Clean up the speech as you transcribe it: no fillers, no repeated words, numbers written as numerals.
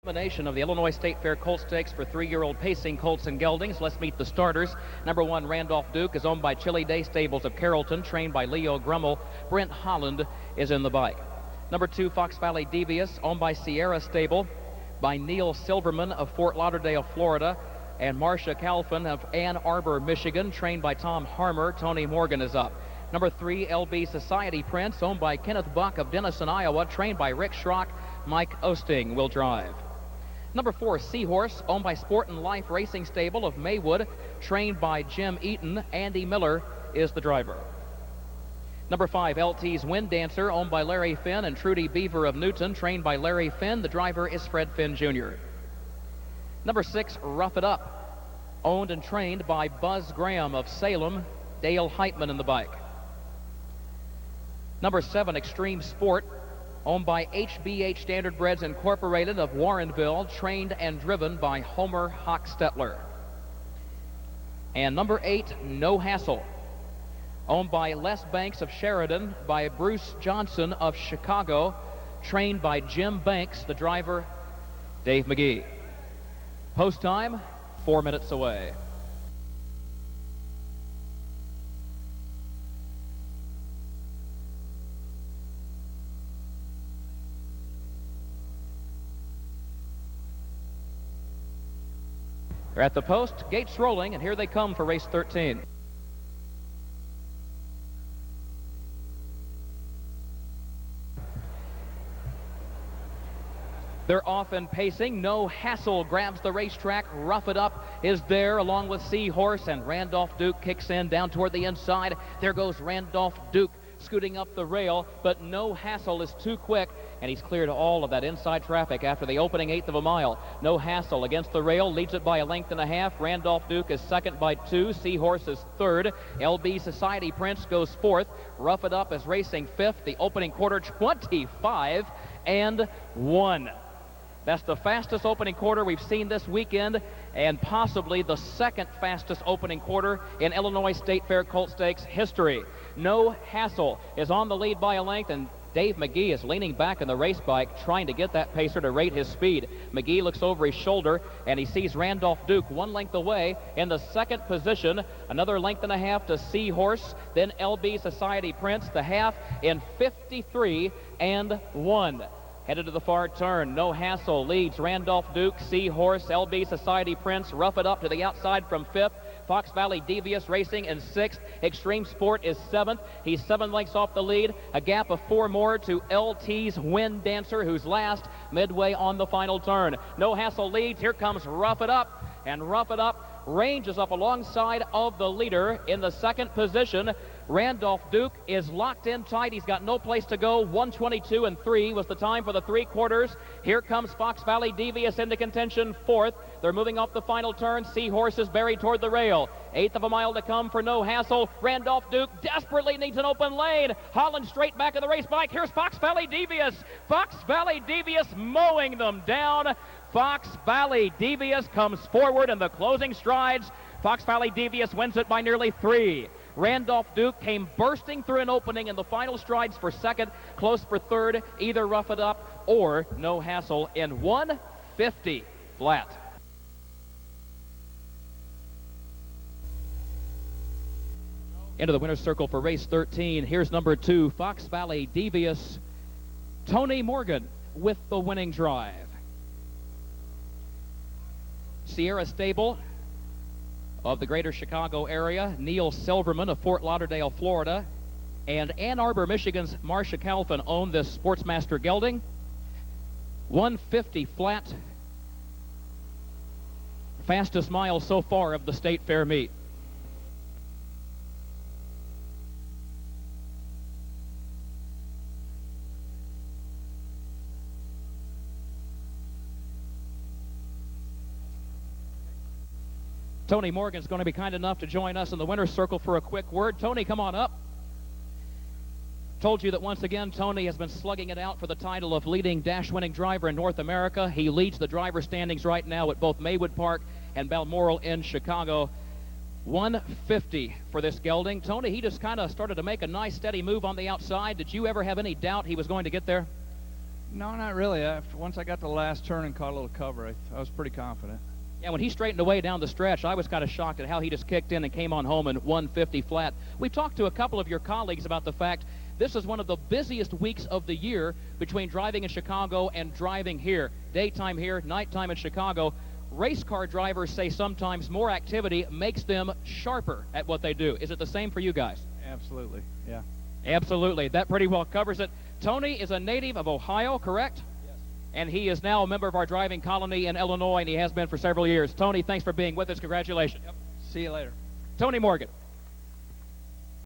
Elimination of the Illinois State Fair Colt Stakes for 3-year-old pacing colts and geldings. Let's meet the starters. Number 1, Randolph Duke, is owned by Chili Day Stables of Carrollton, trained by Leo Grummel. Brent Holland is in the bike. Number 2, Fox Valley Devious, owned by Sierra Stable, by Neil Silverman of Fort Lauderdale, Florida, and Marcia Calfin of Ann Arbor, Michigan, trained by Tom Harmer. Tony Morgan is up. Number 3, LB Society Prince, owned by Kenneth Buck of Denison, Iowa, trained by Rick Schrock. Mike Osting will drive. Number 4, Seahorse, owned by Sport and Life Racing Stable of Maywood, trained by Jim Eaton. Andy Miller is the driver. Number 5, LT's Wind Dancer, owned by Larry Finn and Trudy Beaver of Newton, trained by Larry Finn. The driver is Fred Finn Jr. Number 6, Rough It Up, owned and trained by Buzz Graham of Salem. Dale Heitman in the bike. Number 7, Extreme Sport, owned by HBH Standardbreds Incorporated of Warrenville, trained and driven by Homer Hochstetler. And number 8, No Hassle, owned by Les Banks of Sheridan, by Bruce Johnson of Chicago, trained by Jim Banks. The driver, Dave MAGEE. Post time, 4 minutes away. They're at the post, gates rolling, and here they come for race 13. They're off and pacing. No Hassle grabs the racetrack. Rough It Up is there along with Seahorse, and Randolph Duke kicks in down toward the inside. There goes Randolph Duke scooting up the rail, but No Hassle is too quick, and he's cleared all of that inside traffic after the opening 1/8 of a mile. No Hassle against the rail, leads it by 1.5 lengths. Randolph Duke is second by 2. Seahorse is third. LB Society Prince goes fourth. Rough It Up is racing fifth. The opening quarter, 25-1. That's the fastest opening quarter we've seen this weekend, and possibly the second fastest opening quarter in Illinois State Fair Colt Stakes history. No Hassle is on the lead by 1 length, and Dave MAGEE is leaning back in the race bike, trying to get that pacer to rate his speed. MAGEE looks over his shoulder, and he sees Randolph Duke 1 length away in the second position. Another 1.5 lengths to Seahorse, then LB Society Prince, the half in 53-1. Headed to the far turn, No Hassle leads Randolph Duke, Seahorse, LB Society Prince. Rough It Up to the outside from 5th. Fox Valley Devious racing in 6th. Extreme Sport is 7th. He's 7 lengths off the lead. A gap of 4 more to LT's Wind Dancer, who's last midway on the final turn. No Hassle leads. Here comes Rough It Up, and Rough It Up ranges up alongside of the leader in the second position. Randolph Duke is locked in tight. He's got no place to go. 1:22-3 was the time for the 3/4. Here comes Fox Valley Devious into contention, 4th. They're moving off the final turn. Seahorse is buried toward the rail. 1/8 of a mile to come for No Hassle. Randolph Duke desperately needs an open lane. Holland straight back of the race bike. Here's Fox Valley Devious. Fox Valley Devious mowing them down. Fox Valley Devious comes forward in the closing strides. Fox Valley Devious wins it by nearly 3. Randolph Duke came bursting through an opening in the final strides for second, close for third, either Rough It Up or No Hassle in 1:50 flat. Into the winner's circle for race 13. Here's number 2, Fox Valley Devious. Tony Morgan with the winning drive. Sierra Stable of the greater Chicago area, Neil Silverman of Fort Lauderdale, Florida, and Ann Arbor, Michigan's Marcia Calfin own this Sportsmaster gelding. 1:50 flat. Fastest mile so far of the State Fair meet. Tony Morgan's going to be kind enough to join us in the winner's circle for a quick word. Tony, come on up. Told you that once again, Tony has been slugging it out for the title of leading dash-winning driver in North America. He leads the driver standings right now at both Maywood Park and Balmoral in Chicago. 150 for this gelding. Tony, he just kind of started to make a nice steady move on the outside. Did you ever have any doubt he was going to get there? No, not really. Once I got to the last turn and caught a little cover, I was pretty confident. Yeah, when he straightened away down the stretch, I was kind of shocked at how he just kicked in and came on home in 150 flat. We talked to a couple of your colleagues about the fact this is one of the busiest weeks of the year between driving in Chicago and driving here. Daytime here, nighttime in Chicago. Race car drivers say sometimes more activity makes them sharper at what they do. Is it the same for you guys? Absolutely, yeah. Absolutely. That pretty well covers it. Tony is a native of Ohio, correct? Yes. And he is now a member of our driving colony in Illinois, and he has been for several years. Tony, thanks for being with us. Congratulations. Yep. See you later. Tony Morgan.